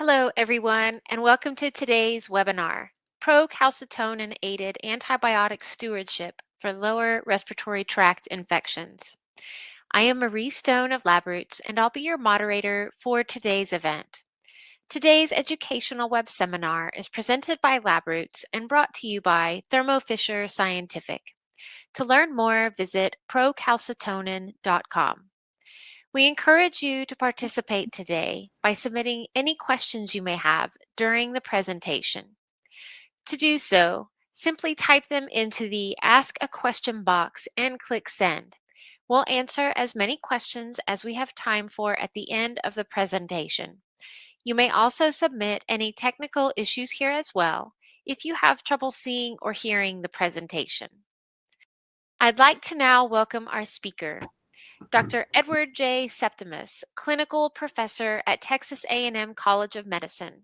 Hello, everyone, and welcome to today's webinar, Procalcitonin-Aided Antibiotic Stewardship for Lower Respiratory Tract Infections. I am Marie Stone of LabRoots, and I'll be your moderator for today's event. Today's educational web seminar is presented by LabRoots and brought to you by Thermo Fisher Scientific. To learn more, visit procalcitonin.com. We encourage you to participate today by submitting any questions you may have during the presentation. To do so, simply type them into the Ask a Question box and click Send. We'll answer as many questions as we have time for at the end of the presentation. You may also submit any technical issues here as well if you have trouble seeing or hearing the presentation. I'd like to now welcome our speaker, Dr. Edward J. Septimus, Clinical Professor at Texas A&M College of Medicine,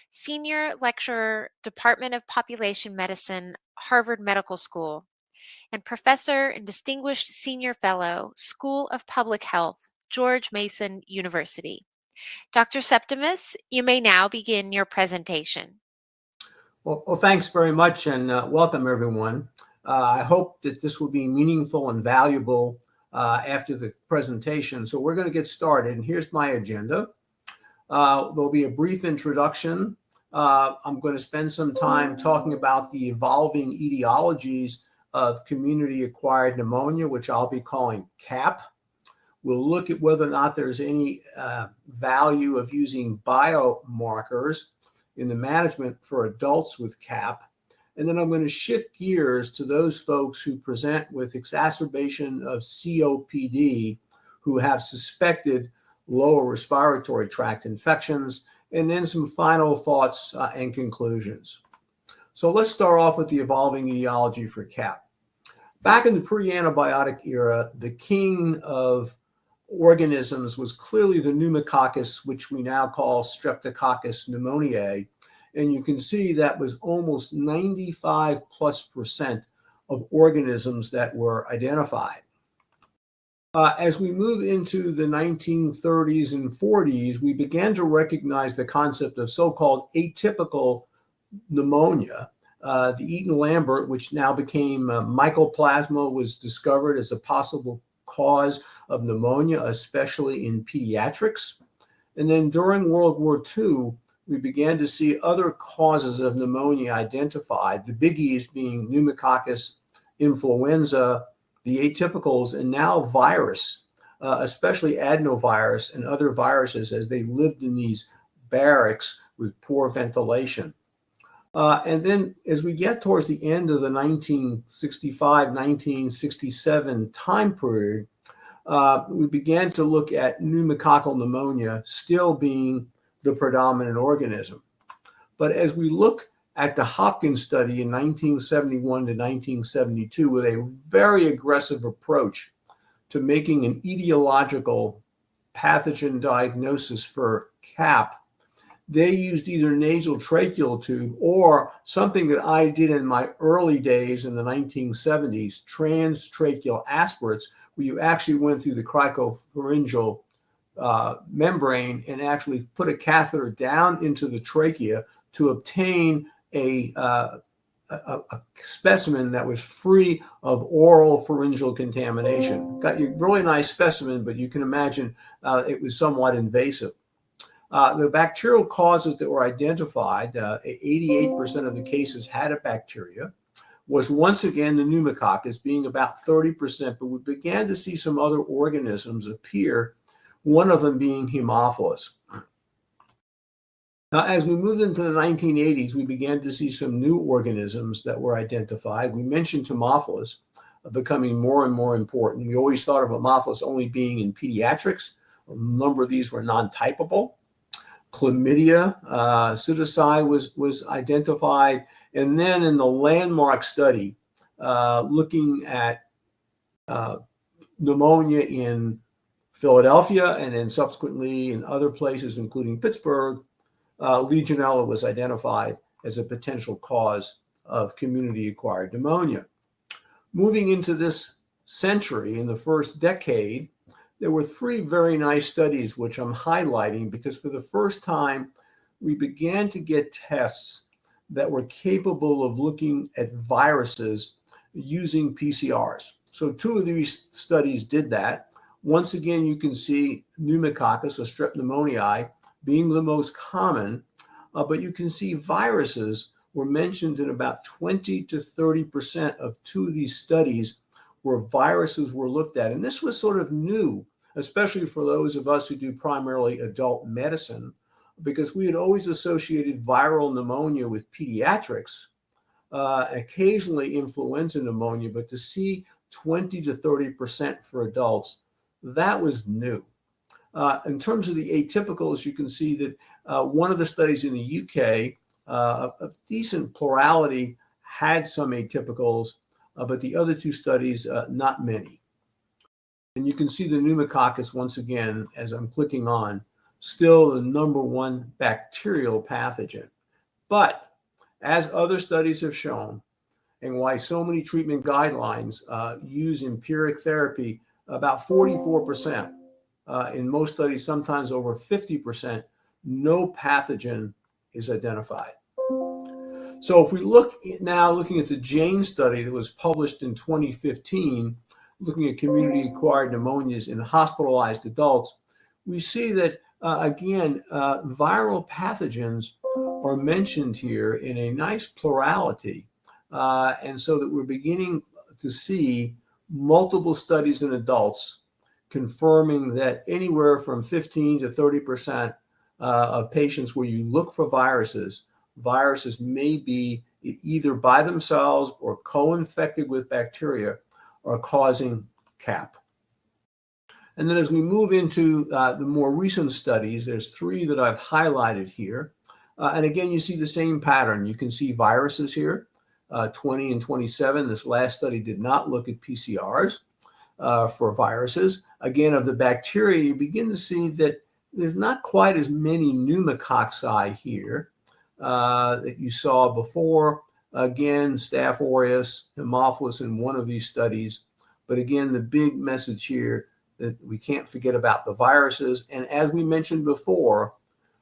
Senior Lecturer, Department of Population Medicine, Harvard Medical School, and Professor and Distinguished Senior Fellow, School of Public Health, George Mason University. Dr. Septimus, you may now begin your presentation. Well, thanks very much, and welcome everyone. I hope that this will be meaningful and valuable after the presentation. So we're going to get started, and here's my agenda. There'll be a brief introduction. I'm going to spend some time talking about the evolving etiologies of community-acquired pneumonia, which I'll be calling CAP. We'll look at whether or not there's any value of using biomarkers in the management for adults with CAP. And then I'm going to shift gears to those folks who present with exacerbation of COPD, who have suspected lower respiratory tract infections, and then some final thoughts and conclusions. So let's start off with the evolving etiology for CAP. Back in the pre-antibiotic era, the king of organisms was clearly the Pneumococcus, which we now call Streptococcus pneumoniae. And you can see that was almost 95+% of organisms that were identified. As we move into the 1930s and 40s, we began to recognize the concept of so-called atypical pneumonia. The Eaton-Lambert, which now became mycoplasma, was discovered as a possible cause of pneumonia, especially in pediatrics. And then during World War II, we began to see other causes of pneumonia identified, the biggies being pneumococcus, influenza, the atypicals, and now virus, especially adenovirus and other viruses as they lived in these barracks with poor ventilation. And then as we get towards the end of the 1965, 1967 time period, we began to look at pneumococcal pneumonia still being the predominant organism. But as we look at the Hopkins study in 1971 to 1972 with a very aggressive approach to making an etiological pathogen diagnosis for CAP, they used either nasal tracheal tube or something that I did in my early days in the 1970s, transtracheal aspirates, where you actually went through the cricopharyngeal membrane and actually put a catheter down into the trachea to obtain a specimen that was free of oral pharyngeal contamination. Got you a really nice specimen, but you can imagine it was somewhat invasive. The bacterial causes that were identified, 88% of the cases had a bacteria, was once again the pneumococcus, being about 30%, but we began to see some other organisms appear, one of them being Haemophilus. Now, as we moved into the 1980s, we began to see some new organisms that were identified. We mentioned Haemophilus becoming more and more important. We always thought of Haemophilus only being in pediatrics. A number of these were non-typable. Chlamydia, pseudocyi was identified. And then in the landmark study, looking at pneumonia in Philadelphia and then subsequently in other places, including Pittsburgh, Legionella was identified as a potential cause of community-acquired pneumonia. Moving into this century, in the first decade, there were three very nice studies which I'm highlighting because for the first time, we began to get tests that were capable of looking at viruses using PCRs. So 2 of these studies did that. Once again, you can see Pneumococcus or Strep pneumoniae being the most common, but you can see viruses were mentioned in about 20 to 30% of 2 of these studies where viruses were looked at. And this was sort of new, especially for those of us who do primarily adult medicine, because we had always associated viral pneumonia with pediatrics, occasionally influenza pneumonia, but to see 20 to 30% for adults, that was new. In terms of the atypicals, you can see that one of the studies in the UK, a decent plurality had some atypicals, but the other 2 studies, not many. And you can see the pneumococcus once again, as I'm clicking on, still the #1 bacterial pathogen. But as other studies have shown, and why so many treatment guidelines use empiric therapy, about 44%, in most studies, sometimes over 50%, no pathogen is identified. So if we look now, looking at the Jane study that was published in 2015, looking at community-acquired pneumonias in hospitalized adults, we see that, again, viral pathogens are mentioned here in a nice plurality. And so that we're beginning to see multiple studies in adults confirming that anywhere from 15 to 30% of patients where you look for viruses may be either by themselves or co-infected with bacteria are causing CAP. And then as we move into the more recent studies, there's 3 that I've highlighted here. And again, you see the same pattern. You can see viruses here, 20 and 27. This last study did not look at PCRs for viruses. Again, of the bacteria, you begin to see that there's not quite as many pneumococci here that you saw before. Again, Staph aureus, Haemophilus in one of these studies. But again, the big message here that we can't forget about the viruses. And as we mentioned before,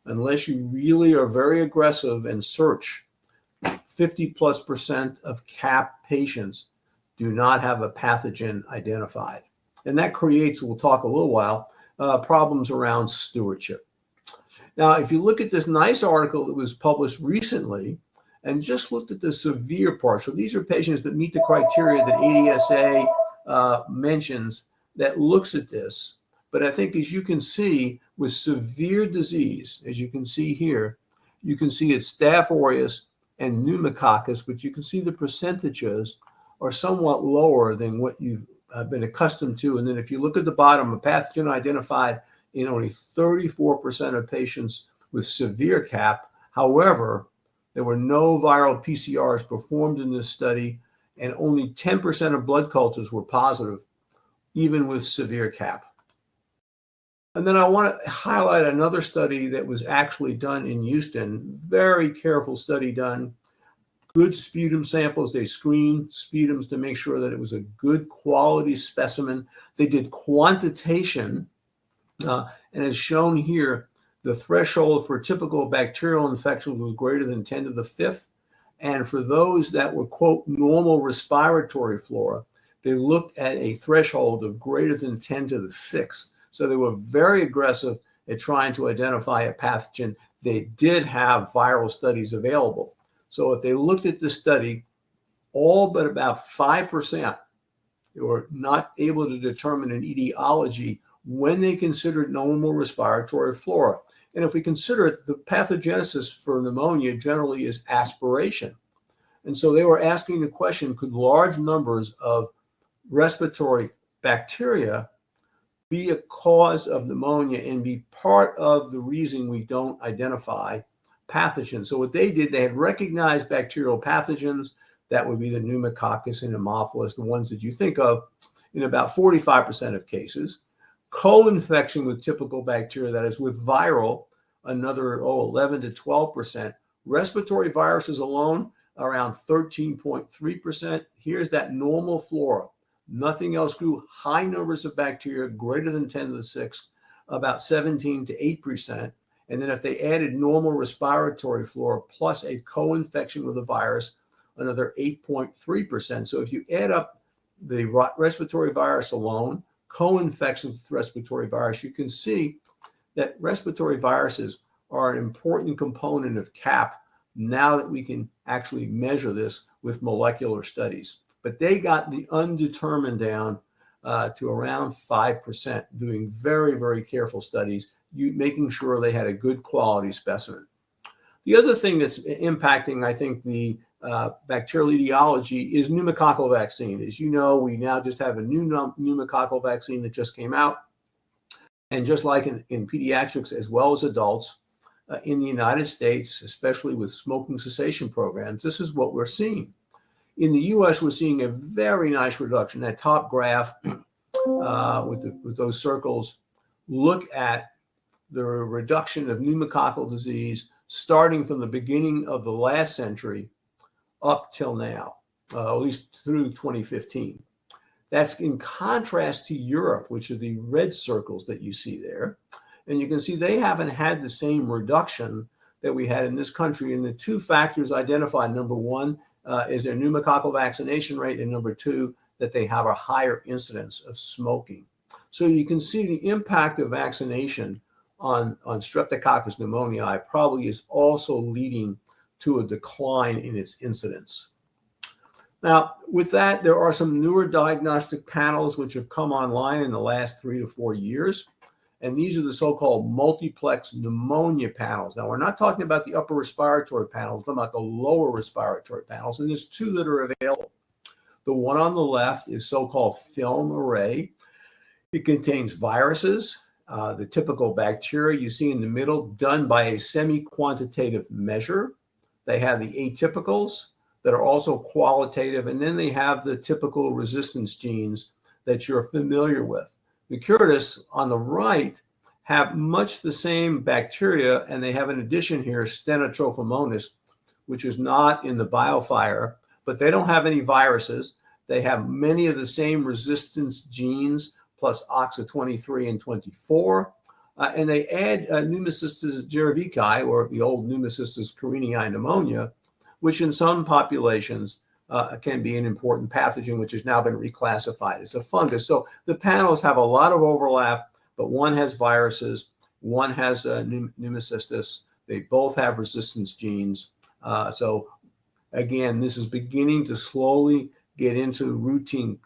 unless you really are very aggressive and search, 50+% of CAP patients do not have a pathogen identified. And that creates, we'll talk a little while, problems around stewardship. Now, if you look at this nice article that was published recently and just looked at the severe part, so these are patients that meet the criteria that IDSA mentions that looks at this. But I think as you can see with severe disease, as you can see here, you can see it's Staph aureus and pneumococcus, but you can see the percentages are somewhat lower than what you've been accustomed to. And then if you look at the bottom, a pathogen identified in only 34% of patients with severe CAP. However, there were no viral PCRs performed in this study, and only 10% of blood cultures were positive, even with severe CAP. And then I want to highlight another study that was actually done in Houston, very careful study done. Good sputum samples. They screened sputums to make sure that it was a good quality specimen. They did quantitation, and as shown here, the threshold for typical bacterial infections was greater than 10 to the 5th. And for those that were, quote, normal respiratory flora, they looked at a threshold of greater than 10 to the 6th. So they were very aggressive at trying to identify a pathogen. They did have viral studies available. So if they looked at this study, all but about 5%, they were not able to determine an etiology when they considered normal respiratory flora. And if we consider it, the pathogenesis for pneumonia generally is aspiration. And so they were asking the question, could large numbers of respiratory bacteria be a cause of pneumonia and be part of the reason we don't identify pathogens? So what they did, they had recognized bacterial pathogens. That would be the pneumococcus and Haemophilus, the ones that you think of, in about 45% of cases. Co-infection with typical bacteria, that is with viral, another 11 to 12%. Respiratory viruses alone, around 13.3%. Here's that normal flora. Nothing else grew. High numbers of bacteria, greater than 10 to the 6th, about 17 to 8%. And then if they added normal respiratory flora plus a co-infection with a virus, another 8.3%. So if you add up the respiratory virus alone, co-infection with respiratory virus, you can see that respiratory viruses are an important component of CAP now that we can actually measure this with molecular studies. But they got the undetermined down to around 5%, doing very, very careful studies, making sure they had a good quality specimen. The other thing that's impacting, I think, the bacterial etiology is pneumococcal vaccine. As you know, we now just have a new pneumococcal vaccine that just came out. And just like in pediatrics as well as adults, in the United States, especially with smoking cessation programs, this is what we're seeing. In the US, we're seeing a very nice reduction. That top graph with those circles look at the reduction of pneumococcal disease starting from the beginning of the last century up till now, at least through 2015. That's in contrast to Europe, which are the red circles that you see there. And you can see they haven't had the same reduction that we had in this country. And the two factors identified, number one, is their pneumococcal vaccination rate, and number two, that they have a higher incidence of smoking. So you can see the impact of vaccination on Streptococcus pneumoniae probably is also leading to a decline in its incidence. Now, with that, there are some newer diagnostic panels which have come online in the last 3 to 4 years. And these are the so-called multiplex pneumonia panels. Now, we're not talking about the upper respiratory panels, we're talking about the lower respiratory panels. And there's two that are available. The one on the left is so-called film array. It contains viruses, the typical bacteria you see in the middle, done by a semi-quantitative measure. They have the atypicals that are also qualitative, and then they have the typical resistance genes that you're familiar with. The curatus on the right have much the same bacteria, and they have in addition here Stenotrophomonas, which is not in the biofire, but they don't have any viruses. They have many of the same resistance genes, plus OXA23 and 24, and they add Pneumocystis jirovecii, or the old Pneumocystis carinii pneumonia, which in some populations can be an important pathogen, which has now been reclassified as a fungus. So the panels have a lot of overlap, but one has viruses, one has pneumocystis. They both have resistance genes. So again, this is beginning to slowly get into routine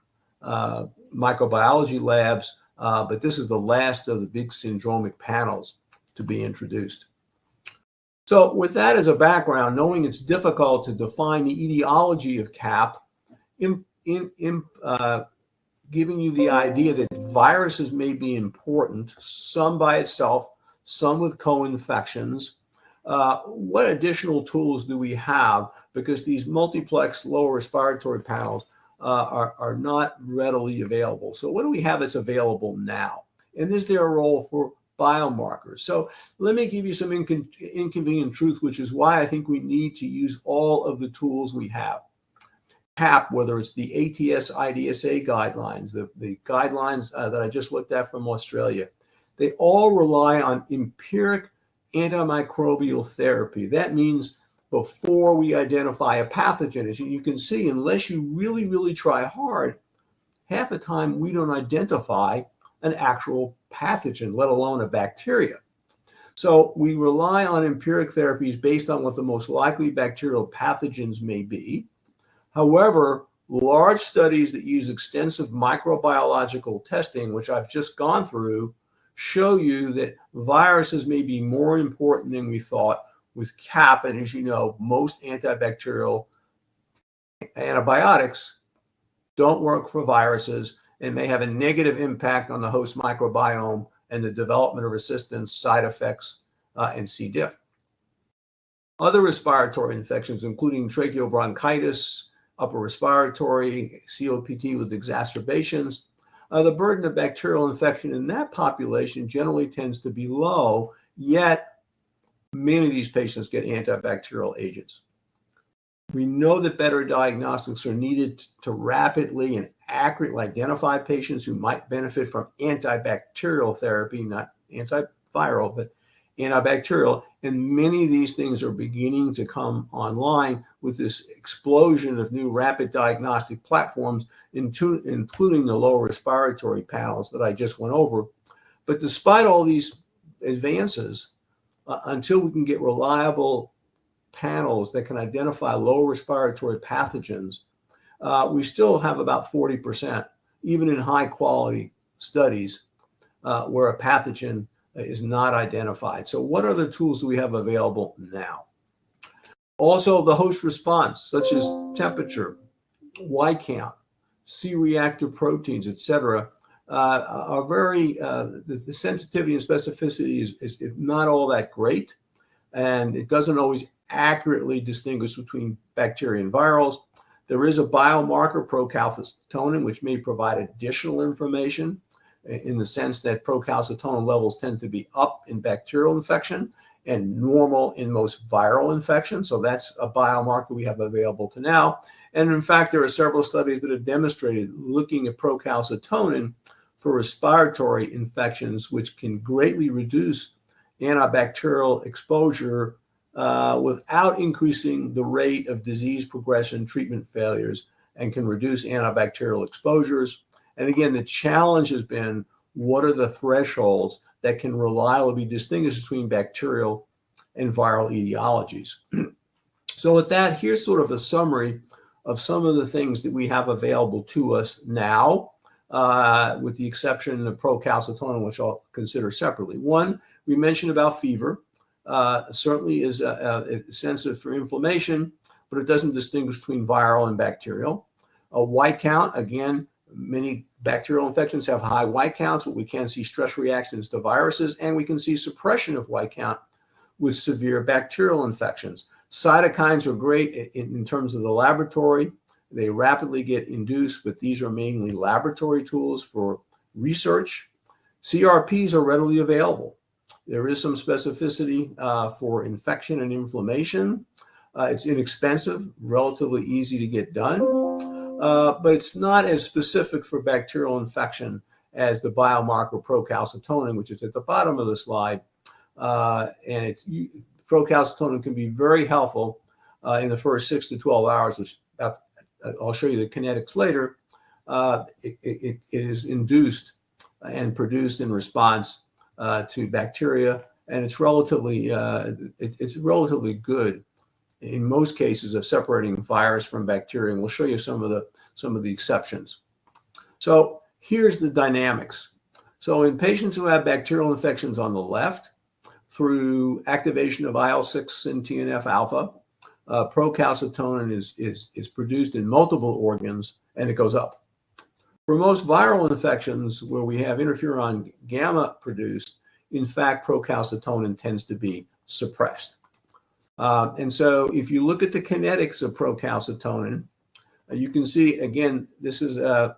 microbiology labs, but this is the last of the big syndromic panels to be introduced. So with that as a background, knowing it's difficult to define the etiology of CAP, giving you the idea that viruses may be important, some by itself, some with co-infections. What additional tools do we have? Because these multiplex lower respiratory panels are not readily available. So what do we have that's available now? And is there a role for biomarkers? So let me give you some inconvenient truth, which is why I think we need to use all of the tools we have. CAP, whether it's the ATS IDSA guidelines, the guidelines that I just looked at from Australia, they all rely on empiric antimicrobial therapy. That means before we identify a pathogen, as you can see, unless you really, really try hard, half the time we don't identify an actual pathogen, let alone a bacteria. So we rely on empiric therapies based on what the most likely bacterial pathogens may be. However, large studies that use extensive microbiological testing, which I've just gone through, show you that viruses may be more important than we thought with CAP. And as you know, most antibacterial antibiotics don't work for viruses and may have a negative impact on the host microbiome and the development of resistance, side effects, and C. diff. Other respiratory infections, including tracheobronchitis, upper respiratory, COPD with exacerbations, the burden of bacterial infection in that population generally tends to be low, yet many of these patients get antibacterial agents. We know that better diagnostics are needed to rapidly and accurately identify patients who might benefit from antibacterial therapy, not antiviral, but antibacterial, and many of these things are beginning to come online with this explosion of new rapid diagnostic platforms, including the lower respiratory panels that I just went over. But despite all these advances, until we can get reliable panels that can identify lower respiratory pathogens, we still have about 40%, even in high quality studies, where a pathogen is not identified. So what other tools do we have available now? Also, the host response, such as temperature, white count, C-reactive proteins, etc., are very, the sensitivity and specificity is not all that great, and it doesn't always accurately distinguish between bacteria and virals. There is a biomarker, procalcitonin, which may provide additional information in the sense that procalcitonin levels tend to be up in bacterial infection and normal in most viral infections. So that's a biomarker we have available to now. And in fact, there are several studies that have demonstrated looking at procalcitonin for respiratory infections, which can greatly reduce antibacterial exposure without increasing the rate of disease progression, treatment failures, and can reduce antibacterial exposures. And again, the challenge has been, what are the thresholds that can reliably be distinguished between bacterial and viral etiologies? So with that, here's sort of a summary of some of the things that we have available to us now, with the exception of procalcitonin, which I'll consider separately. One, we mentioned about fever. Certainly is sensitive for inflammation, but it doesn't distinguish between viral and bacterial. A white count, again, many bacterial infections have high white counts, but we can see stress reactions to viruses, and we can see suppression of white count with severe bacterial infections. Cytokines are great in terms of the laboratory. They rapidly get induced, but these are mainly laboratory tools for research. CRPs are readily available. There is some specificity for infection and inflammation. It's inexpensive, relatively easy to get done, but it's not as specific for bacterial infection as the biomarker procalcitonin, which is at the bottom of the slide. And procalcitonin can be very helpful in the first 6 to 12 hours, which I'll show you the kinetics later. It is induced and produced in response to bacteria, and it's relatively good in most cases of separating virus from bacteria. And we'll show you some of the exceptions. So here's the dynamics. So in patients who have bacterial infections on the left, through activation of IL-6 and TNF alpha, procalcitonin is produced in multiple organs, and it goes up. For most viral infections where we have interferon gamma produced, in fact, procalcitonin tends to be suppressed. And so if you look at the kinetics of procalcitonin, you can see, again, this is a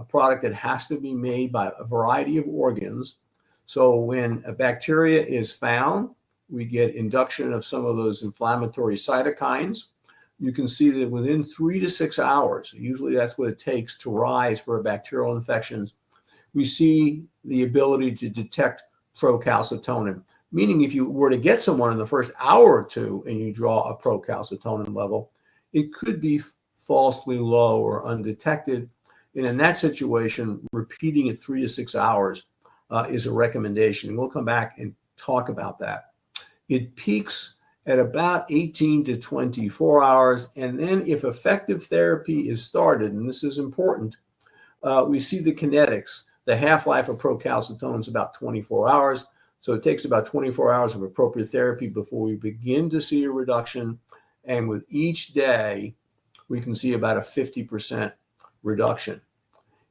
product that has to be made by a variety of organs. So when a bacteria is found, we get induction of some of those inflammatory cytokines. You can see that within 3 to 6 hours, usually that's what it takes to rise for a bacterial infection, we see the ability to detect procalcitonin. Meaning if you were to get someone in the first hour or two and you draw a procalcitonin level, it could be falsely low or undetected. And in that situation, repeating it 3 to 6 hours is a recommendation. And we'll come back and talk about that. It peaks at about 18 to 24 hours. And then if effective therapy is started, and this is important, we see the kinetics. The half-life of procalcitonin is about 24 hours. So it takes about 24 hours of appropriate therapy before we begin to see a reduction. And with each day, we can see about a 50% reduction.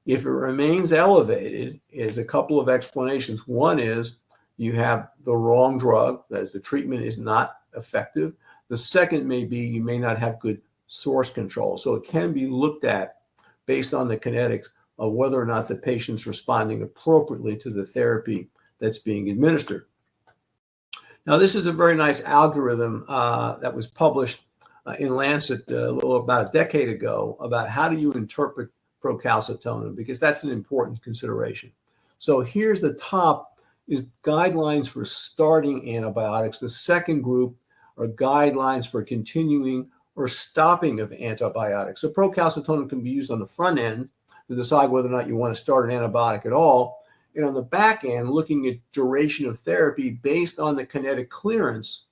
If it remains elevated, there's a couple of explanations. One is you have the wrong drug, that is, the treatment is not effective. The second may be you may not have good source control. So it can be looked at based on the kinetics of whether or not the patient's responding appropriately to the therapy that's being administered. Now, this is a very nice algorithm that was published in Lancet about a decade ago about how do you interpret procalcitonin, because that's an important consideration. So here's the top is guidelines for starting antibiotics. The second group are guidelines for continuing or stopping of antibiotics. So procalcitonin can be used on the front end to decide whether or not you want to start an antibiotic at all. And on the back end, looking at duration of therapy based on the kinetic clearance,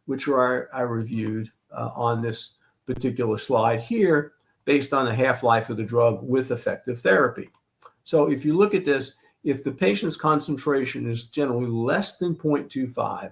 which I reviewed on this particular slide here, based on the half-life of the drug with effective therapy. So if you look at this, if the patient's concentration is generally less than 0.25,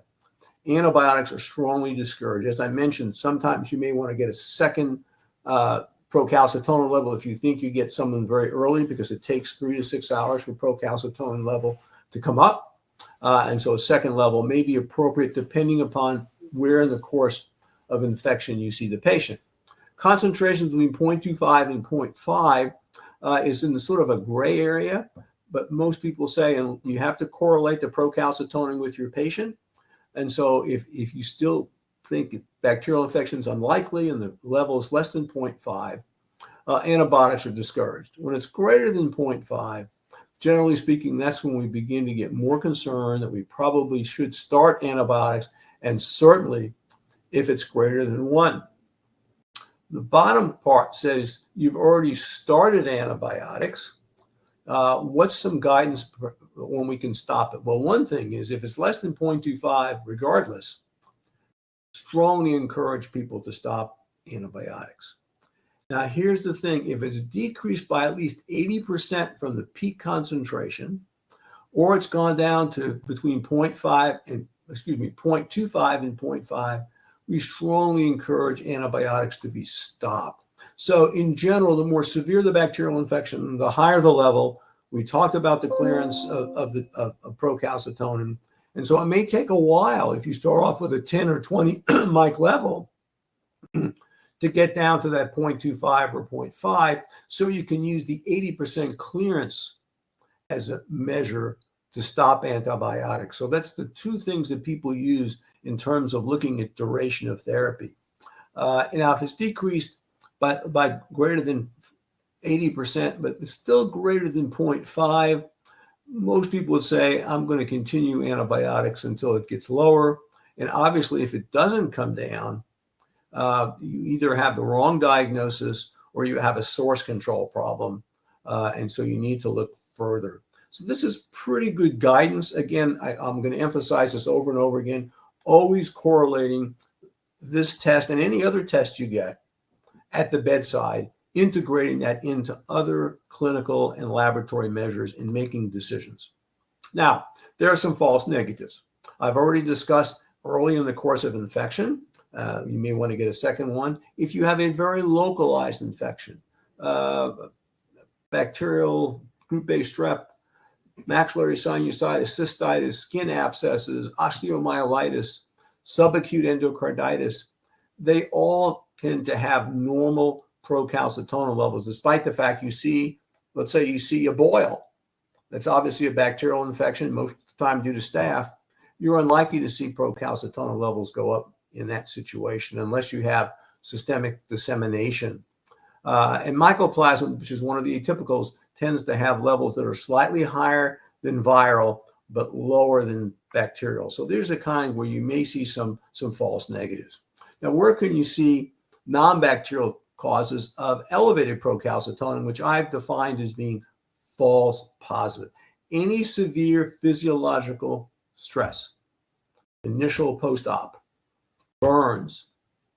antibiotics are strongly discouraged. As I mentioned, sometimes you may want to get a second procalcitonin level if you think you get someone very early, because it takes 3 to 6 hours for procalcitonin level to come up. And so a second level may be appropriate depending upon where in the course of infection you see the patient. Concentrations between 0.25 and 0.5 is in the sort of a gray area, but most people say, and you have to correlate the procalcitonin with your patient. And so if you still think bacterial infection is unlikely and the level is less than 0.5, antibiotics are discouraged. When it's greater than 0.5, generally speaking, that's when we begin to get more concerned that we probably should start antibiotics, and certainly if it's greater than 1. The bottom part says you've already started antibiotics. What's some guidance when we can stop it? Well, one thing is if it's less than 0.25, regardless, strongly encourage people to stop antibiotics. Now, here's the thing. If it's decreased by at least 80% from the peak concentration, or it's gone down to between 0.25 and 0.5, we strongly encourage antibiotics to be stopped. So in general, the more severe the bacterial infection, the higher the level. We talked about the clearance of procalcitonin. And so it may take a while if you start off with a 10 or 20 mic level to get down to that 0.25 or 0.5, so you can use the 80% clearance as a measure to stop antibiotics. So that's the two things that people use in terms of looking at duration of therapy. Now, if it's decreased by greater than 80%, but it's still greater than 0.5, most people would say, I'm going to continue antibiotics until it gets lower. And obviously, if it doesn't come down, you either have the wrong diagnosis or you have a source control problem. And so you need to look further. So this is pretty good guidance. Again, I'm going to emphasize this over and over again, always correlating this test and any other test you get at the bedside, integrating that into other clinical and laboratory measures in making decisions. Now, there are some false negatives. I've already discussed early in the course of infection. You may want to get a second one. If you have a very localized infection, bacterial, group-based strep, maxillary sinusitis, cystitis, skin abscesses, osteomyelitis, subacute endocarditis, they all tend to have normal procalcitonin levels, despite the fact you see, let's say you see a boil. That's obviously a bacterial infection, most of the time due to staph. You're unlikely to see procalcitonin levels go up in that situation unless you have systemic dissemination. And mycoplasma, which is one of the atypicals, tends to have levels that are slightly higher than viral, but lower than bacterial. So there's a kind where you may see some false negatives. Now, where can you see non-bacterial causes of elevated procalcitonin, which I've defined as being false positive? Any severe physiological stress, initial post-op, burns,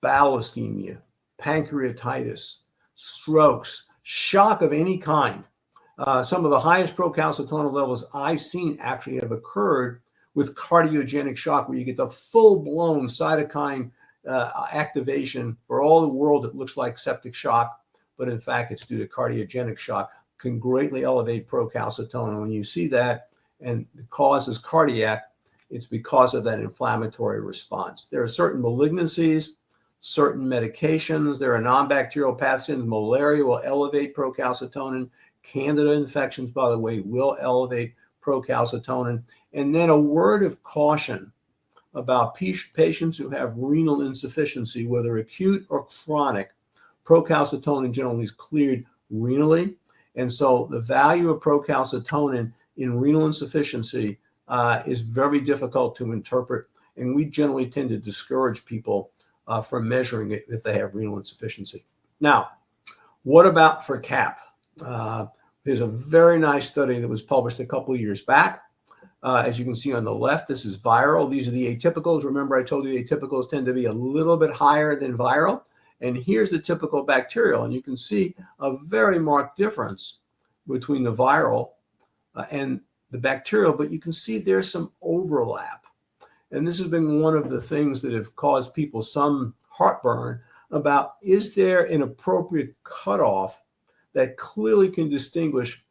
bowel ischemia, pancreatitis, strokes, shock of any kind. Some of the highest procalcitonin levels I've seen actually have occurred with cardiogenic shock, where you get the full-blown cytokine activation. For all the world, it looks like septic shock, but in fact, it's due to cardiogenic shock, can greatly elevate procalcitonin. When you see that and the cause is cardiac, it's because of that inflammatory response. There are certain malignancies, certain medications. There are non-bacterial pathogens. Malaria will elevate procalcitonin. Candida infections, by the way, will elevate procalcitonin. And then a word of caution about patients who have renal insufficiency, whether acute or chronic. Procalcitonin generally is cleared renally. And so the value of procalcitonin in renal insufficiency is very difficult to interpret, and we generally tend to discourage people from measuring it if they have renal insufficiency. Now, what about for CAP? There's a very nice study that was published a couple of years back. As you can see on the left, this is viral. These are the atypicals. Remember, I told you the atypicals tend to be a little bit higher than viral. And here's the typical bacterial. And you can see a very marked difference between the viral and the bacterial, but you can see there's some overlap. And this has been one of the things that have caused people some heartburn about, is there an appropriate cutoff that clearly can distinguish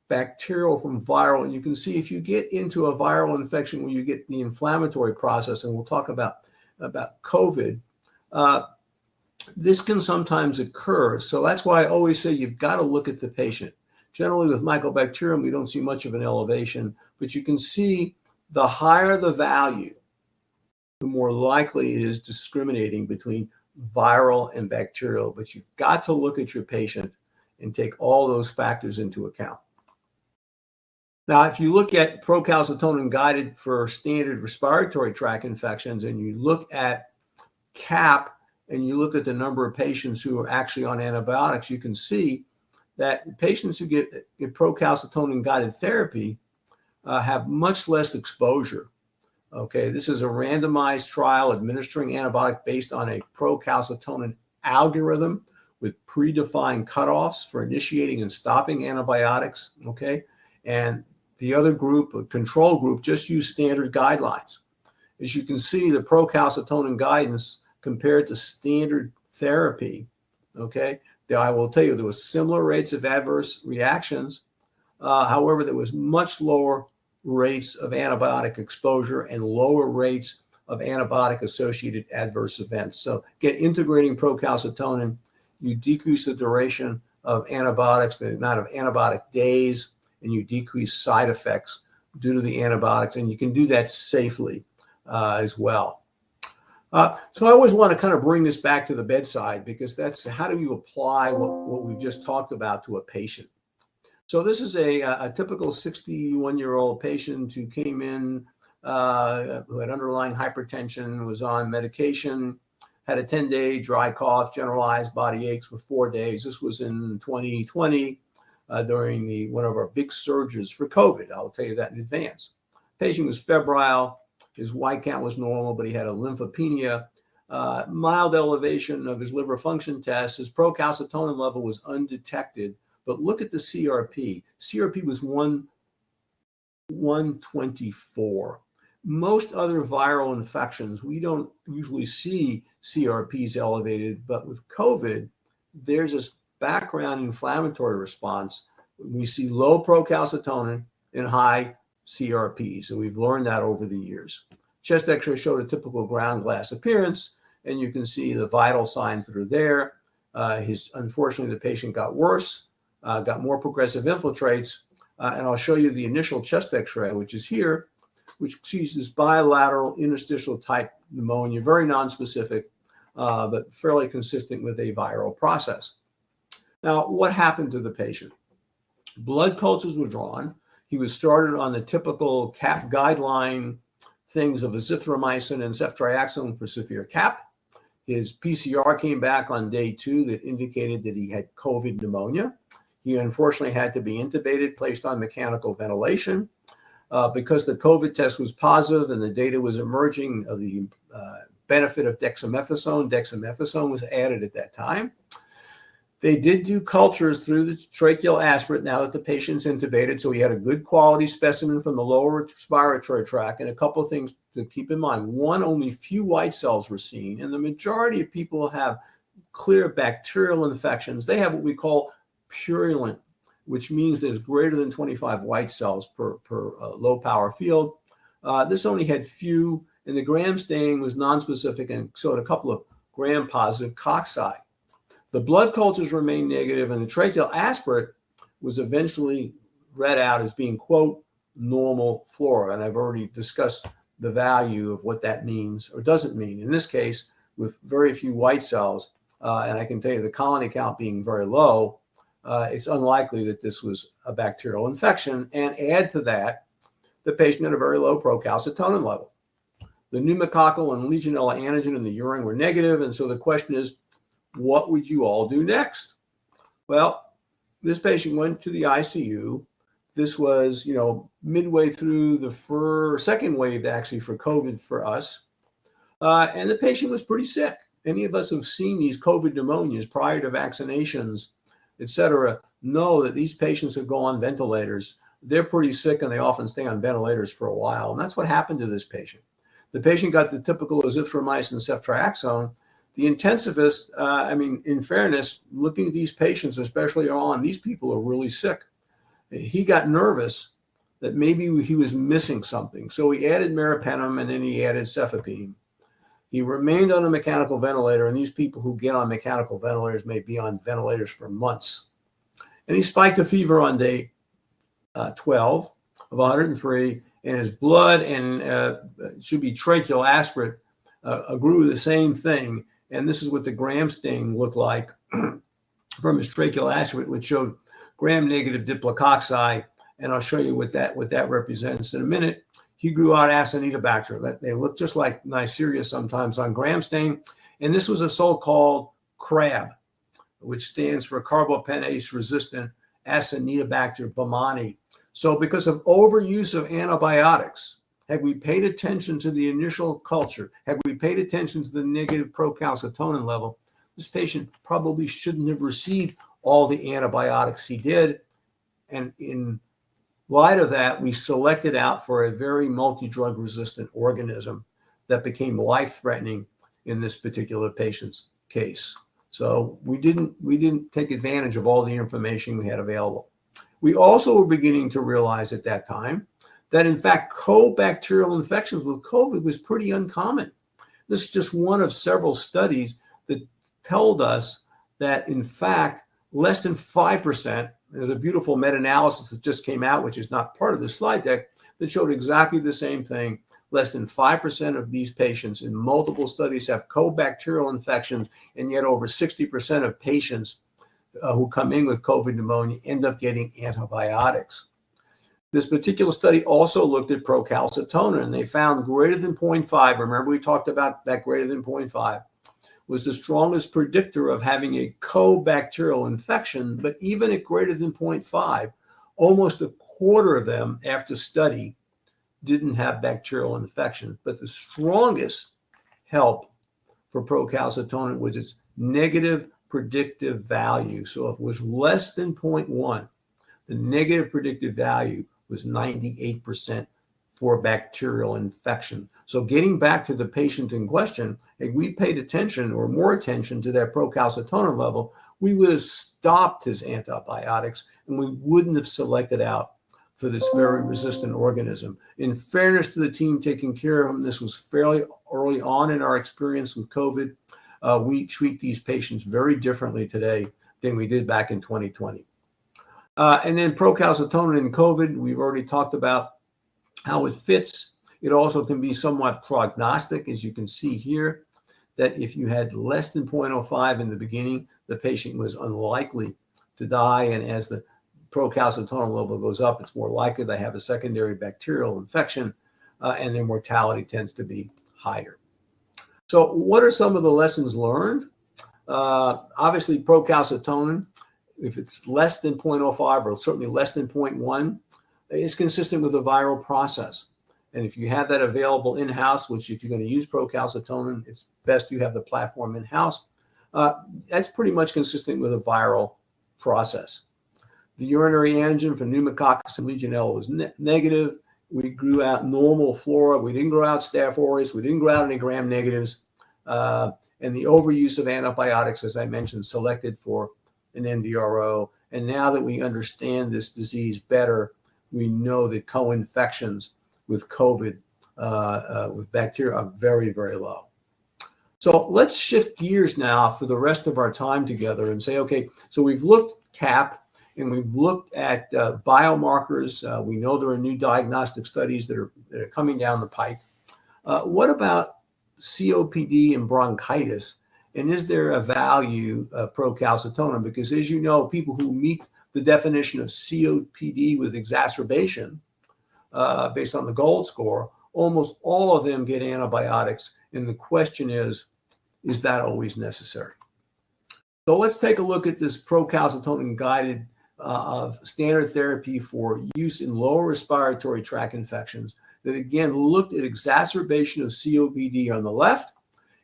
bacterial from viral? And you can see if you get into a viral infection where you get the inflammatory process, and we'll talk about COVID, this can sometimes occur. So that's why I always say you've got to look at the patient. Generally with Mycobacterium, we don't see much of an elevation, but you can see the higher the value, the more likely it is discriminating between viral and bacterial. But you've got to look at your patient and take all those factors into account. Now, if you look at procalcitonin guided for standard respiratory tract infections, and you look at CAP, and you look at the number of patients who are actually on antibiotics, you can see that patients who get procalcitonin guided therapy have much less exposure. Okay, this is a randomized trial administering antibiotic based on a procalcitonin algorithm with predefined cutoffs for initiating and stopping antibiotics. Okay, and the other group, a control group, just used standard guidelines. As you can see, the procalcitonin guidance compared to standard therapy, okay, I will tell you there was similar rates of adverse reactions. However, there was much lower rates of antibiotic exposure and lower rates of antibiotic-associated adverse events. So, integrating procalcitonin, you decrease the duration of antibiotics, the amount of antibiotic days, and you decrease side effects due to the antibiotics, and you can do that safely as well. So I always want to kind of bring this back to the bedside, because that's how do you apply what we've just talked about to a patient. So this is a typical 61-year-old patient who came in, who had underlying hypertension, was on medication, had a 10-day dry cough, generalized body aches for 4 days. This was in 2020 during one of our big surges for COVID. I'll tell you that in advance. Patient was febrile. His white count was normal, but he had a lymphopenia, mild elevation of his liver function test. His procalcitonin level was undetected, but look at the CRP. CRP was 124. Most other viral infections, we don't usually see CRPs elevated, but with COVID, there's this background inflammatory response. We see low procalcitonin and high CRP. So we've learned that over the years. Chest x-ray showed a typical ground glass appearance, and you can see the vital signs that are there. Unfortunately, the patient got worse, got more progressive infiltrates, and I'll show you the initial chest x-ray, which is here, which sees this bilateral interstitial type pneumonia, very nonspecific, but fairly consistent with a viral process. Now, what happened to the patient? Blood cultures were drawn. He was started on the typical CAP guideline things of azithromycin and ceftriaxone for severe CAP. His PCR came back on day 2 that indicated that he had COVID pneumonia. He unfortunately had to be intubated, placed on mechanical ventilation. Because the COVID test was positive and the data was emerging of the benefit of dexamethasone. Dexamethasone was added at that time. They did do cultures through the tracheal aspirate now that the patient's intubated, so he had a good quality specimen from the lower respiratory tract. And a couple of things to keep in mind. One, only few white cells were seen, and the majority of people have clear bacterial infections. They have what we call purulent, which means there's greater than 25 white cells per low power field. This only had few, and the gram stain was nonspecific and showed a couple of gram positive cocci. The blood cultures remained negative, and the tracheal aspirate was eventually read out as being, quote, normal flora. And I've already discussed the value of what that means or doesn't mean. In this case, with very few white cells, and I can tell you the colony count being very low, it's unlikely that this was a bacterial infection. And add to that the patient had a very low procalcitonin level. The pneumococcal and Legionella antigen in the urine were negative, and so the question is, what would you all do next? Well, this patient went to the ICU. This was, midway through the second wave, actually, for COVID for us. And the patient was pretty sick. Any of us who've seen these COVID pneumonias prior to vaccinations, et cetera, know that these patients who go on ventilators, they're pretty sick and they often stay on ventilators for a while. And that's what happened to this patient. The patient got the typical azithromycin ceftriaxone. The intensivist, in fairness, looking at these patients, especially these people are really sick. He got nervous that maybe he was missing something. So he added meropenem and then he added cefepime. He remained on a mechanical ventilator, and these people who get on mechanical ventilators may be on ventilators for months. And he spiked a fever on day 12 of 103, and his blood and should be tracheal aspirate grew the same thing. And this is what the gram stain looked like from his tracheal aspirate, which showed gram-negative diplococci. And I'll show you what that represents in a minute. He grew out Acinetobacter. They look just like Neisseria sometimes on gram stain. And this was a so-called CRAB, which stands for carbapenems-resistant Acinetobacter baumannii. So because of overuse of antibiotics, had we paid attention to the initial culture, had we paid attention to the negative procalcitonin level, this patient probably shouldn't have received all the antibiotics he did. And in light of that, we selected out for a very multi-drug resistant organism that became life-threatening in this particular patient's case. So we didn't take advantage of all the information we had available. We also were beginning to realize at that time that, in fact, co-bacterial infections with COVID was pretty uncommon. This is just one of several studies that told us that, in fact, less than 5%, there's a beautiful meta-analysis that just came out, which is not part of the slide deck, that showed exactly the same thing. Less than 5% of these patients in multiple studies have co-bacterial infections, and yet over 60% of patients who come in with COVID pneumonia end up getting antibiotics. This particular study also looked at procalcitonin, and they found greater than 0.5. Remember, we talked about that greater than 0.5 was the strongest predictor of having a co-bacterial infection, but even at greater than 0.5, almost a quarter of them after study didn't have bacterial infection. But the strongest help for procalcitonin was its negative predictive value. So if it was less than 0.1, the negative predictive value was 98% for bacterial infection. So getting back to the patient in question, if we paid attention or more attention to that procalcitonin level, we would have stopped his antibiotics and we wouldn't have selected out for this very resistant organism. In fairness to the team taking care of him, this was fairly early on in our experience with COVID. We treat these patients very differently today than we did back in 2020. And then procalcitonin in COVID, we've already talked about how it fits. It also can be somewhat prognostic, as you can see here, that if you had less than 0.05 in the beginning, the patient was unlikely to die. And as the procalcitonin level goes up, it's more likely they have a secondary bacterial infection, and their mortality tends to be higher. So what are some of the lessons learned? Obviously, procalcitonin, if it's less than 0.05 or certainly less than 0.1, is consistent with a viral process. And if you have that available in-house, which if you're going to use procalcitonin, it's best you have the platform in-house. That's pretty much consistent with a viral process. The urinary antigen for Pneumococcus and Legionella was negative. We grew out normal flora. We didn't grow out Staph aureus. We didn't grow out any gram negatives. And the overuse of antibiotics, as I mentioned, selected for an MDRO. And now that we understand this disease better, we know that co-infections with COVID, with bacteria are very, very low. So let's shift gears now for the rest of our time together and say, okay, so we've looked CAP and we've looked at biomarkers. We know there are new diagnostic studies that are coming down the pike. What about COPD and bronchitis? And is there a value of procalcitonin? Because as you know, people who meet the definition of COPD with exacerbation based on the GOLD score, almost all of them get antibiotics. And the question is that always necessary? So let's take a look at this procalcitonin guided standard therapy for use in lower respiratory tract infections that again looked at exacerbation of COPD on the left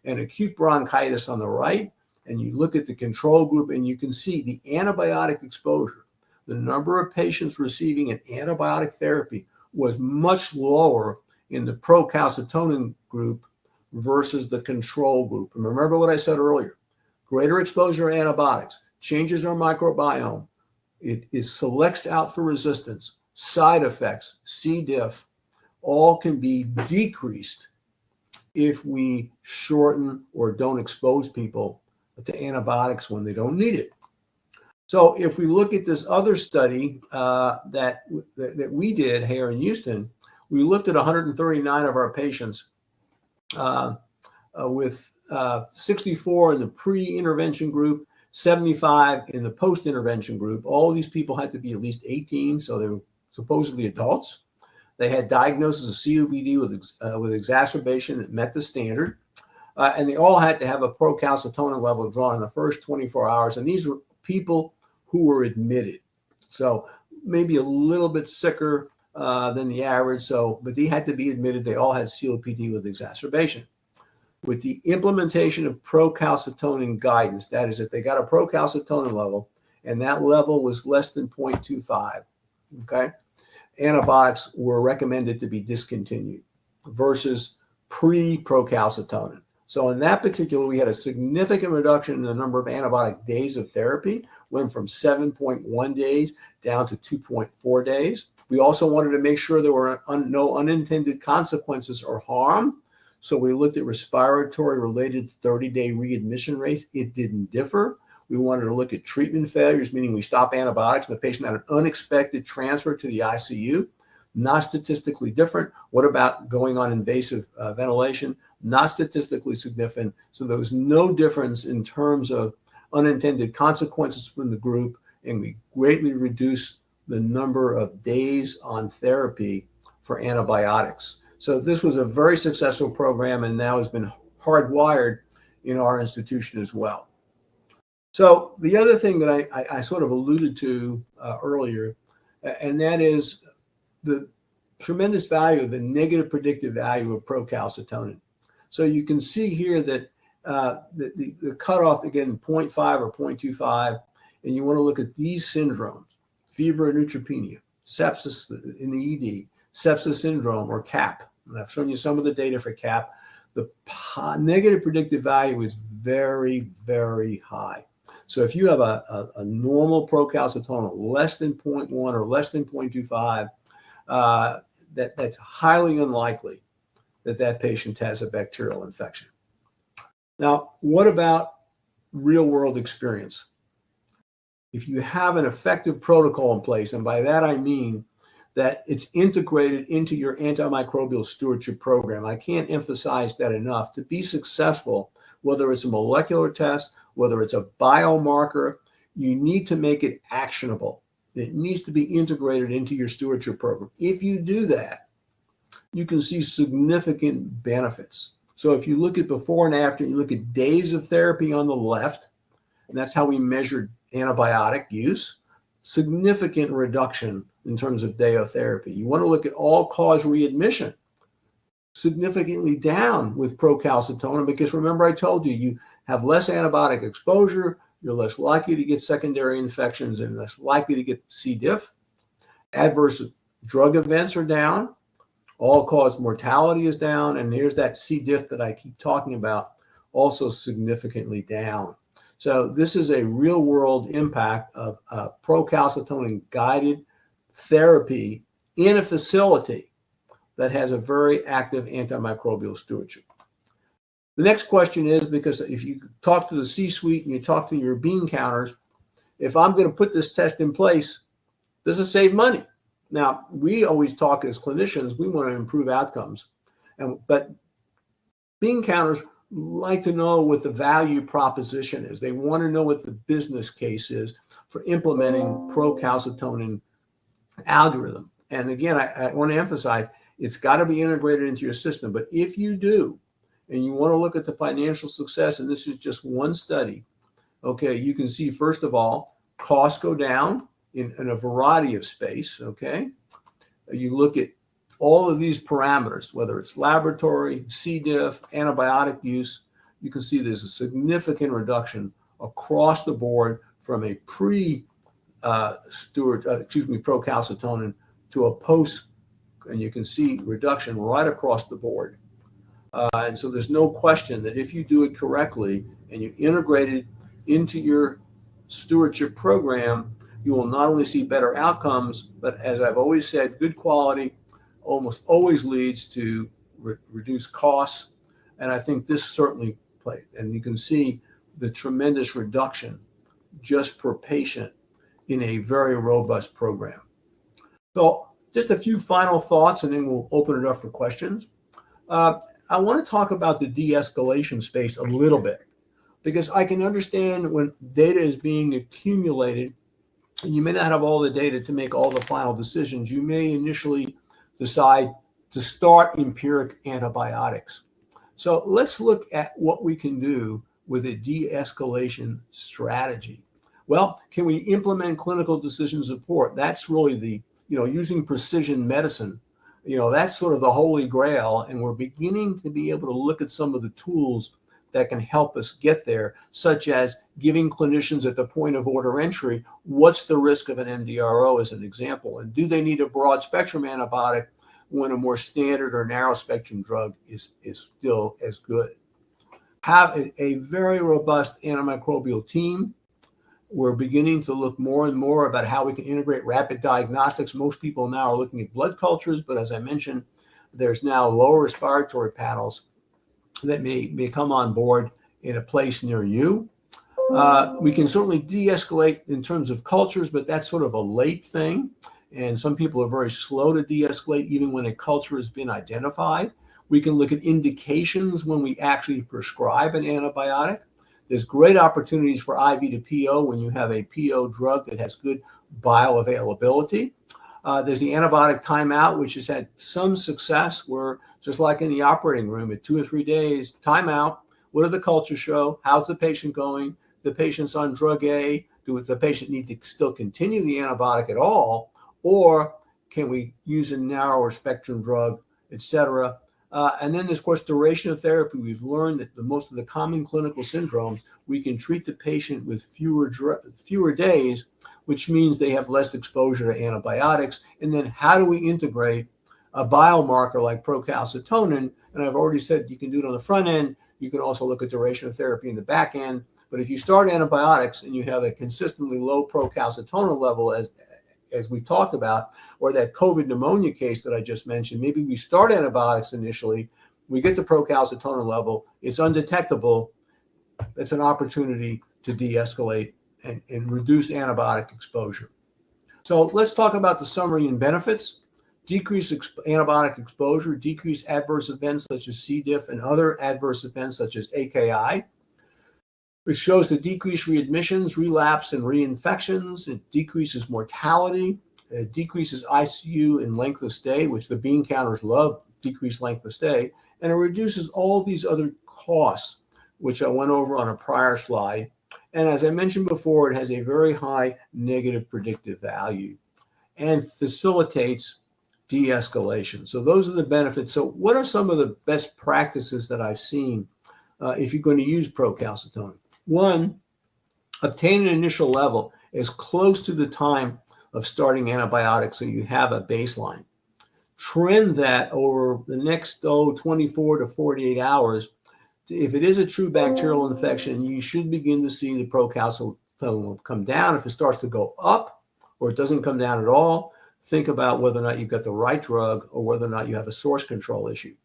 and acute bronchitis on the right. And you look at the control group and you can see the antibiotic exposure. The number of patients receiving an antibiotic therapy was much lower in the procalcitonin group versus the control group. And remember what I said earlier, greater exposure to antibiotics changes our microbiome. It selects out for resistance, side effects, C. diff, all can be decreased if we shorten or don't expose people to antibiotics when they don't need it. So if we look at this other study that we did here in Houston, we looked at 139 of our patients with 64 in the pre-intervention group, 75 in the post-intervention group. All of these people had to be at least 18, so they were supposedly adults. They had diagnosis of COPD with exacerbation that met the standard. And they all had to have a procalcitonin level drawn in the first 24 hours. And these were people who were admitted. So maybe a little bit sicker than the average. But they had to be admitted. They all had COPD with exacerbation. With the implementation of procalcitonin guidance, that is, if they got a procalcitonin level and that level was less than 0.25, okay, antibiotics were recommended to be discontinued versus pre-procalcitonin. So in that particular, we had a significant reduction in the number of antibiotic days of therapy, went from 7.1 days down to 2.4 days. We also wanted to make sure there were no unintended consequences or harm. So we looked at respiratory related 30-day readmission rates. It didn't differ. We wanted to look at treatment failures, meaning we stop antibiotics and the patient had an unexpected transfer to the ICU. Not statistically different. What about going on invasive ventilation? Not statistically significant. So there was no difference in terms of unintended consequences from the group, and we greatly reduced the number of days on therapy for antibiotics. So this was a very successful program and now has been hardwired in our institution as well. So the other thing that I sort of alluded to earlier, and that is the tremendous value, the negative predictive value of procalcitonin. So you can see here that the cutoff, again, 0.5 or 0.25, and you want to look at these syndromes, fever and neutropenia, sepsis in the ED, sepsis syndrome or CAP. And I've shown you some of the data for CAP. The negative predictive value is very, very high. So if you have a normal procalcitonin less than 0.1 or less than 0.25, that's highly unlikely that patient has a bacterial infection. Now, what about real world experience? If you have an effective protocol in place, and by that I mean that it's integrated into your antimicrobial stewardship program, I can't emphasize that enough. To be successful, whether it's a molecular test, whether it's a biomarker, you need to make it actionable. It needs to be integrated into your stewardship program. If you do that, you can see significant benefits. So if you look at before and after, you look at days of therapy on the left, and that's how we measured antibiotic use, significant reduction in terms of day of therapy. You want to look at all-cause readmission, significantly down with procalcitonin, because remember I told you, you have less antibiotic exposure, you're less likely to get secondary infections and less likely to get C. diff. Adverse drug events are down. All-cause mortality is down. And here's that C. diff that I keep talking about, also significantly down. So this is a real-world impact of procalcitonin-guided therapy in a facility that has a very active antimicrobial stewardship. The next question is, because if you talk to the C-suite and you talk to your bean counters, if I'm going to put this test in place, does it save money? Now, we always talk as clinicians, we want to improve outcomes. But bean counters like to know what the value proposition is. They want to know what the business case is for implementing procalcitonin algorithm. And again, I want to emphasize, it's got to be integrated into your system. But if you do, and you want to look at the financial success, and this is just one study, okay, you can see, first of all, costs go down in a variety of space, okay? You look at all of these parameters, whether it's laboratory, C. diff, antibiotic use, you can see there's a significant reduction across the board from a procalcitonin to a post, and you can see reduction right across the board. And so there's no question that if you do it correctly and you integrate it into your stewardship program, you will not only see better outcomes, but as I've always said, good quality almost always leads to reduced costs. And I think this certainly played. And you can see the tremendous reduction just per patient in a very robust program. So just a few final thoughts, and then we'll open it up for questions. I want to talk about the de-escalation space a little bit, because I can understand when data is being accumulated, and you may not have all the data to make all the final decisions. You may initially decide to start empiric antibiotics. So let's look at what we can do with a de-escalation strategy. Well, can we implement clinical decision support? That's really the, using precision medicine. That's sort of the holy grail, and we're beginning to be able to look at some of the tools that can help us get there, such as giving clinicians at the point of order entry, what's the risk of an MDRO as an example, and do they need a broad spectrum antibiotic when a more standard or narrow spectrum drug is still as good. Have a very robust antimicrobial team. We're beginning to look more and more about how we can integrate rapid diagnostics. Most people now are looking at blood cultures, but as I mentioned, there's now lower respiratory panels that may come on board in a place near you. We can certainly de-escalate in terms of cultures, but that's sort of a late thing. And some people are very slow to de-escalate even when a culture has been identified. We can look at indications when we actually prescribe an antibiotic. There's great opportunities for IV to PO when you have a PO drug that has good bioavailability. There's the antibiotic timeout, which has had some success where, just like in the operating room, at 2 or 3 days, timeout, what do the cultures show? How's the patient going? The patient's on drug A. Does the patient need to still continue the antibiotic at all? Or can we use a narrower spectrum drug, et cetera? And then there's, of course, duration of therapy. We've learned that most of the common clinical syndromes, we can treat the patient with fewer days, which means they have less exposure to antibiotics. And then how do we integrate a biomarker like procalcitonin? And I've already said you can do it on the front end. You can also look at duration of therapy in the back end. But if you start antibiotics and you have a consistently low procalcitonin level, as we talked about, or that COVID pneumonia case that I just mentioned, maybe we start antibiotics initially, we get the procalcitonin level, it's undetectable. That's an opportunity to de-escalate and reduce antibiotic exposure. So let's talk about the summary and benefits. Decrease antibiotic exposure, decrease adverse events such as C. diff and other adverse events such as AKI. It shows the decreased readmissions, relapse, and reinfections. It decreases mortality. It decreases ICU and length of stay, which the bean counters love, decreased length of stay. And it reduces all these other costs, which I went over on a prior slide. And as I mentioned before, it has a very high negative predictive value and facilitates de-escalation. So those are the benefits. So what are some of the best practices that I've seen if you're going to use procalcitonin? One, obtain an initial level as close to the time of starting antibiotics so you have a baseline. Trend that over the next 24 to 48 hours. If it is a true bacterial infection, you should begin to see the procalcitonin come down. If it starts to go up or it doesn't come down at all, think about whether or not you've got the right drug or whether or not you have a source control issue.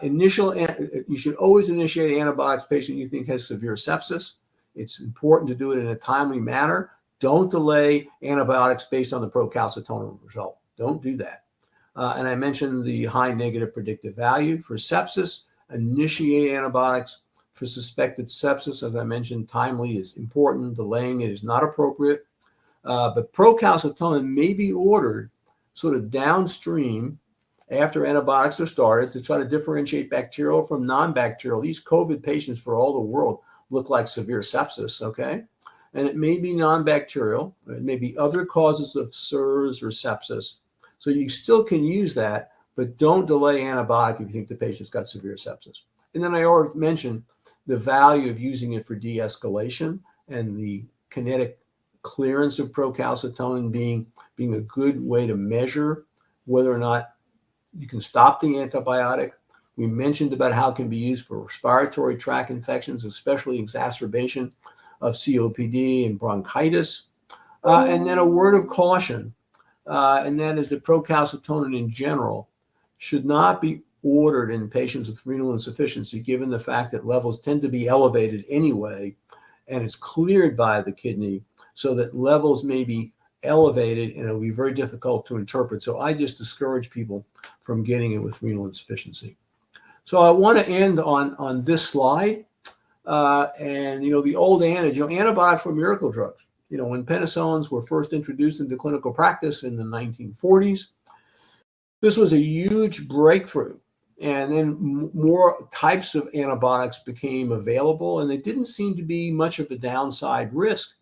You should always initiate antibiotics patient you think has severe sepsis. It's important to do it in a timely manner. Don't delay antibiotics based on the procalcitonin result. Don't do that. And I mentioned the high negative predictive value for sepsis. Initiate antibiotics for suspected sepsis. As I mentioned, timely is important. Delaying it is not appropriate. But procalcitonin may be ordered sort of downstream after antibiotics are started to try to differentiate bacterial from non-bacterial. These COVID patients for all the world look like severe sepsis, okay? And it may be non-bacterial. It may be other causes of SIRS or sepsis. So you still can use that, but don't delay antibiotic if you think the patient's got severe sepsis. And then I already mentioned the value of using it for de-escalation and the kinetic clearance of procalcitonin being a good way to measure whether or not you can stop the antibiotic. We mentioned about how it can be used for respiratory tract infections, especially exacerbation of COPD and bronchitis. And then a word of caution, and that is that procalcitonin in general should not be ordered in patients with renal insufficiency, given the fact that levels tend to be elevated anyway, and it's cleared by the kidney, so that levels may be elevated and it'll be very difficult to interpret. So I just discourage people from getting it with renal insufficiency. So I want to end on this slide. And, the old antibiotics were miracle drugs. When penicillins were first introduced into clinical practice in the 1940s, this was a huge breakthrough. And then more types of antibiotics became available, and they didn't seem to be much of a downside risk.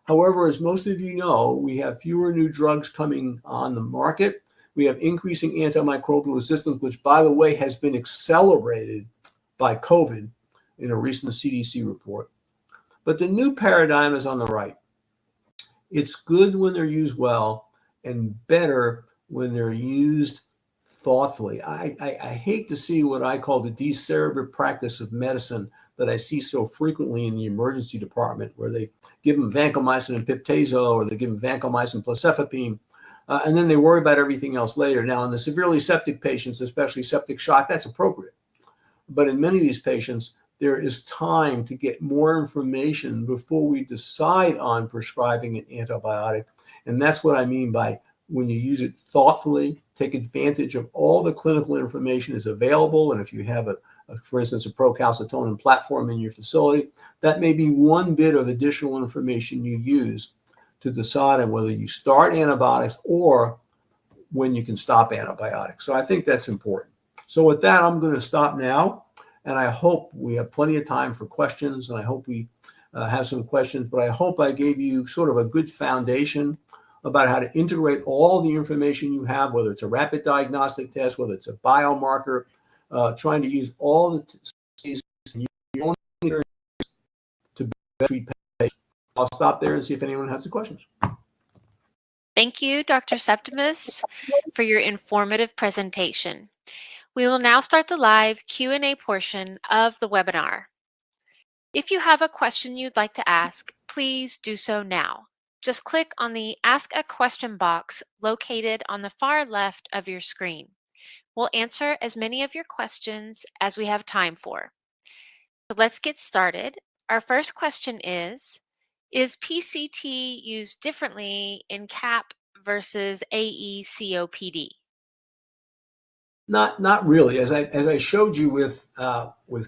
However, as most of you know, we have fewer new drugs coming on the market. We have increasing antimicrobial resistance, which, by the way, has been accelerated by COVID in a recent CDC report. But the new paradigm is on the right. It's good when they're used well and better when they're used thoughtfully. I hate to see what I call the decerebrated practice of medicine that I see so frequently in the emergency department, where they give them vancomycin and piptazo, or they give them vancomycin plus cefepime, and then they worry about everything else later. Now, in the severely septic patients, especially septic shock, that's appropriate. But in many of these patients, there is time to get more information before we decide on prescribing an antibiotic. And that's what I mean by when you use it thoughtfully, take advantage of all the clinical information is available. And if you have for instance, a procalcitonin platform in your facility, that may be one bit of additional information you use to decide on whether you start antibiotics or when you can stop antibiotics. So I think that's important. So with that, I'm going to stop now, and I hope we have plenty of time for questions, and I hope we have some questions, but I hope I gave you sort of a good foundation about how to integrate all the information you have, whether it's a rapid diagnostic test, whether it's a biomarker, trying to use all the studies to treat patients. I'll stop there and see if anyone has any questions. Thank you, Dr. Septimus, for your informative presentation. We will now start the live Q&A portion of the webinar. If you have a question you'd like to ask, please do so now. Just click on the Ask a Question box located on the far left of your screen. We'll answer as many of your questions as we have time for. So let's get started. Our first question is PCT used differently in CAP versus AE-COPD? Not really. As I showed you with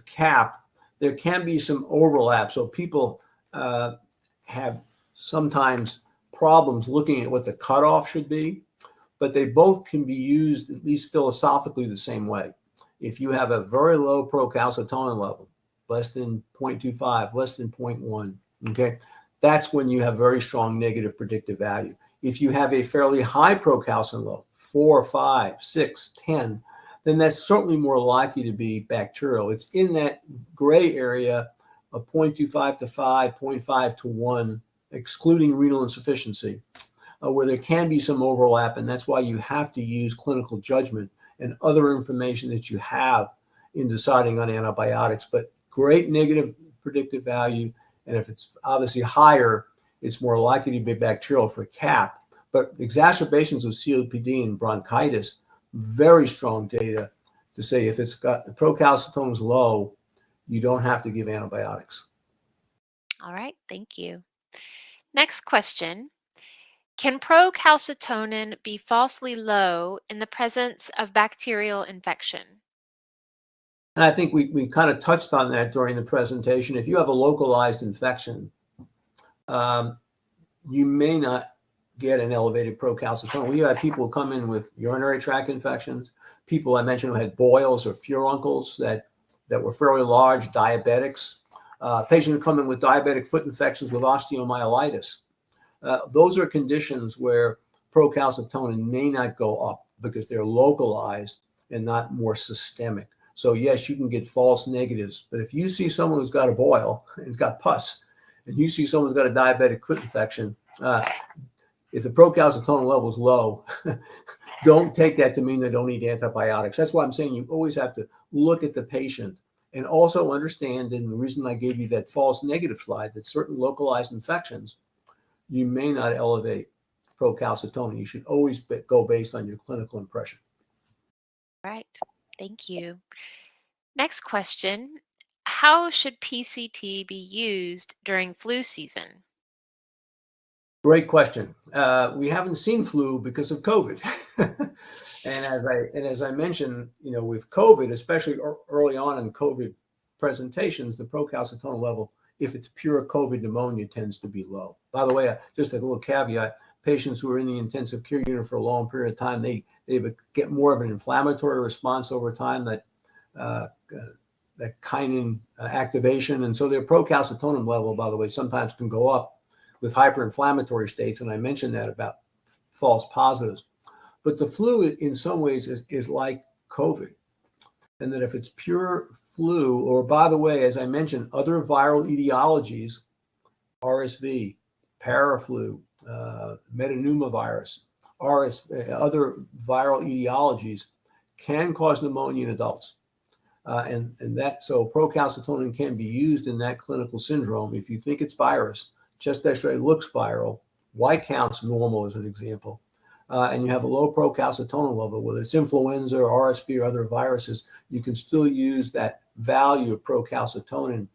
CAP, there can be some overlap. So people have sometimes problems looking at what the cutoff should be, but they both can be used, at least philosophically, the same way. If you have a very low procalcitonin level, less than 0.25, less than 0.1, okay, that's when you have very strong negative predictive value. If you have a fairly high procalcitonin level, 4, 5, 6, 10, then that's certainly more likely to be bacterial. It's in that gray area of 0.25 to 5, 0.5 to 1, excluding renal insufficiency, where there can be some overlap, and that's why you have to use clinical judgment and other information that you have in deciding on antibiotics. But great negative predictive value, and if it's obviously higher, it's more likely to be bacterial for CAP. But exacerbations of COPD and bronchitis, very strong data to say if it's got the procalcitonin is low, you don't have to give antibiotics. All right, thank you. Next question. Can procalcitonin be falsely low in the presence of bacterial infection? And I think we kind of touched on that during the presentation. If you have a localized infection, you may not get an elevated procalcitonin. We had people come in with urinary tract infections, people I mentioned who had boils or furuncles that were fairly large, diabetics, patients who come in with diabetic foot infections with osteomyelitis. Those are conditions where procalcitonin may not go up because they're localized and not more systemic. So yes, you can get false negatives, but if you see someone who's got a boil and has got pus, and you see someone who's got a diabetic foot infection, if the procalcitonin level is low, don't take that to mean they don't need antibiotics. That's why I'm saying you always have to look at the patient and also understand, and the reason I gave you that false negative slide, that certain localized infections, you may not elevate procalcitonin. You should always go based on your clinical impression. Right. Thank you. Next question. How should PCT be used during flu season? Great question. We haven't seen flu because of COVID. And as I mentioned, with COVID, especially early on in COVID presentations, the procalcitonin level, if it's pure COVID pneumonia, tends to be low. By the way, just a little caveat, patients who are in the intensive care unit for a long period of time, they get more of an inflammatory response over time, that kinin activation. And so their procalcitonin level, by the way, sometimes can go up with hyperinflammatory states. And I mentioned that about false positives. But the flu in some ways is like COVID. And that if it's pure flu, or by the way, as I mentioned, other viral etiologies, RSV, paraflu, metapneumovirus, other viral etiologies can cause pneumonia in adults. So procalcitonin can be used in that clinical syndrome. If you think it's virus, chest X-ray looks viral, Y count's normal as an example, and you have a low procalcitonin level, whether it's influenza or RSV or other viruses, you can still use that value of procalcitonin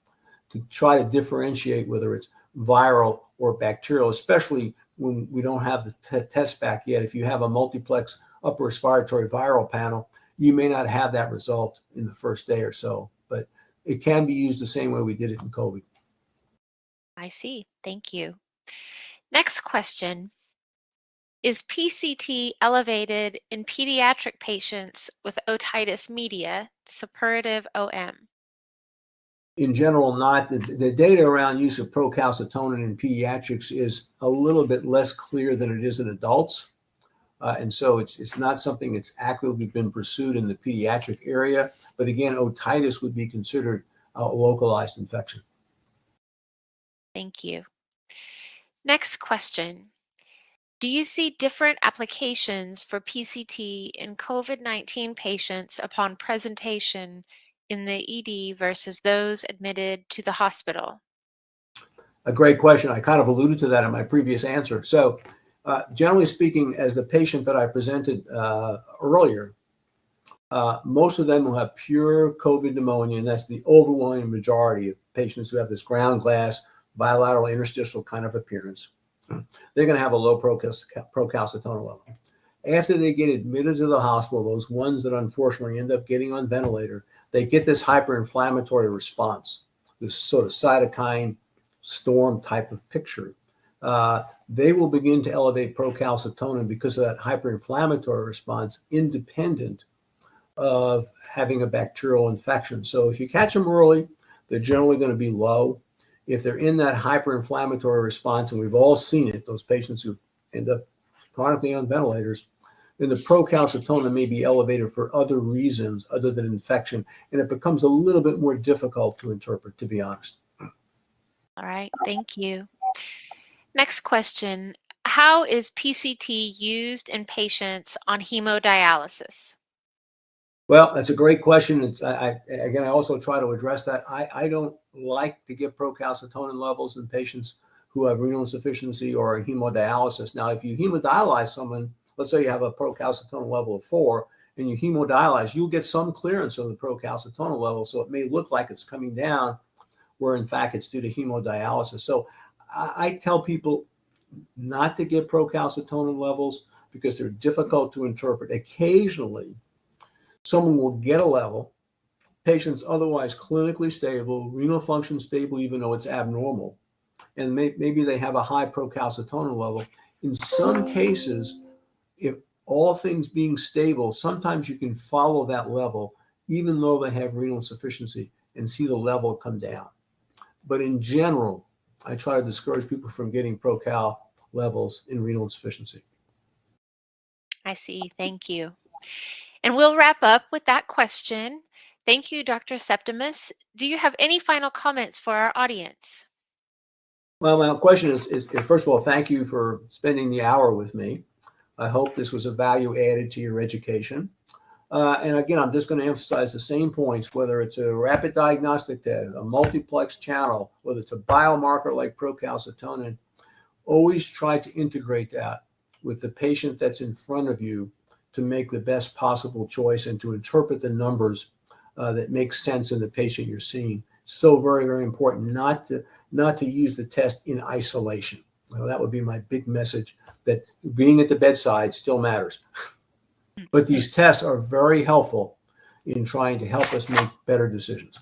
to try to differentiate whether it's viral or bacterial, especially when we don't have the test back yet. If you have a multiplex upper respiratory viral panel, you may not have that result in the first day or so, but it can be used the same way we did it in COVID. I see. Thank you. Next question. Is PCT elevated in pediatric patients with otitis media, suppurative OM? In general, not. The data around use of procalcitonin in pediatrics is a little bit less clear than it is in adults. And so it's not something that's actively been pursued in the pediatric area. But again, otitis would be considered a localized infection. Thank you. Next question. Do you see different applications for PCT in COVID-19 patients upon presentation in the ED versus those admitted to the hospital? A great question. I kind of alluded to that in my previous answer. So generally speaking, as the patient that I presented earlier, most of them will have pure COVID pneumonia, and that's the overwhelming majority of patients who have this ground glass bilateral interstitial kind of appearance. They're going to have a low procalcitonin level. After they get admitted to the hospital, those ones that unfortunately end up getting on ventilator, they get this hyperinflammatory response, this sort of cytokine storm type of picture. They will begin to elevate procalcitonin because of that hyperinflammatory response, independent of having a bacterial infection. So if you catch them early, they're generally going to be low. If they're in that hyperinflammatory response, and we've all seen it, those patients who end up chronically on ventilators, then the procalcitonin may be elevated for other reasons other than infection, and it becomes a little bit more difficult to interpret, to be honest. All right, thank you. Next question. How is PCT used in patients on hemodialysis? Well, that's a great question. I also try to address that. I don't like to give procalcitonin levels in patients who have renal insufficiency or hemodialysis. Now, if you hemodialyze someone, let's say you have a procalcitonin level of 4, and you hemodialyze, you'll get some clearance of the procalcitonin level. So it may look like it's coming down, where in fact it's due to hemodialysis. So I tell people not to give procalcitonin levels because they're difficult to interpret. Occasionally, someone will get a level, patient's otherwise clinically stable, renal function stable, even though it's abnormal, and maybe they have a high procalcitonin level, In some cases, if all things being stable, sometimes you can follow that level, even though they have renal insufficiency, and see the level come down. But in general, I try to discourage people from getting Procal levels in renal insufficiency. I see. Thank you. And we'll wrap up with that question. Thank you, Dr. Septimus. Do you have any final comments for our audience? Well, my question is first of all, thank you for spending the hour with me. I hope this was a value added to your education. And again, I'm just going to emphasize the same points, whether it's a rapid diagnostic test, a multiplex channel, whether it's a biomarker like procalcitonin, always try to integrate that with the patient that's in front of you to make the best possible choice and to interpret the numbers that make sense in the patient you're seeing. So very, very important not to use the test in isolation. Well, that would be my big message, that being at the bedside still matters. But these tests are very helpful in trying to help us make better decisions.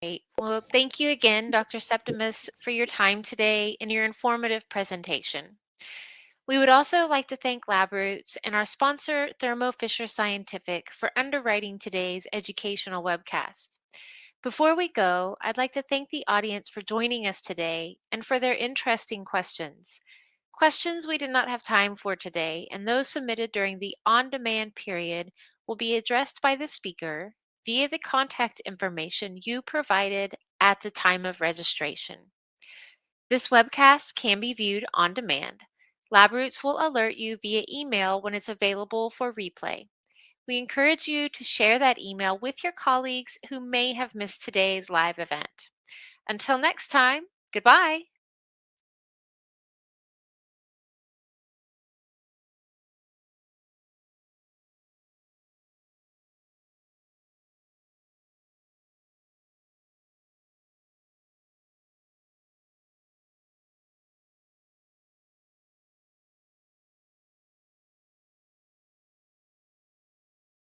Great. Well, thank you again, Dr. Septimus, for your time today and your informative presentation. We would also like to thank LabRoots and our sponsor, Thermo Fisher Scientific, for underwriting today's educational webcast. Before we go, I'd like to thank the audience for joining us today and for their interesting questions. Questions we did not have time for today and those submitted during the on-demand period will be addressed by the speaker via the contact information you provided at the time of registration. This webcast can be viewed on demand. LabRoots will alert you via email when it's available for replay. We encourage you to share that email with your colleagues who may have missed today's live event. Until next time, goodbye.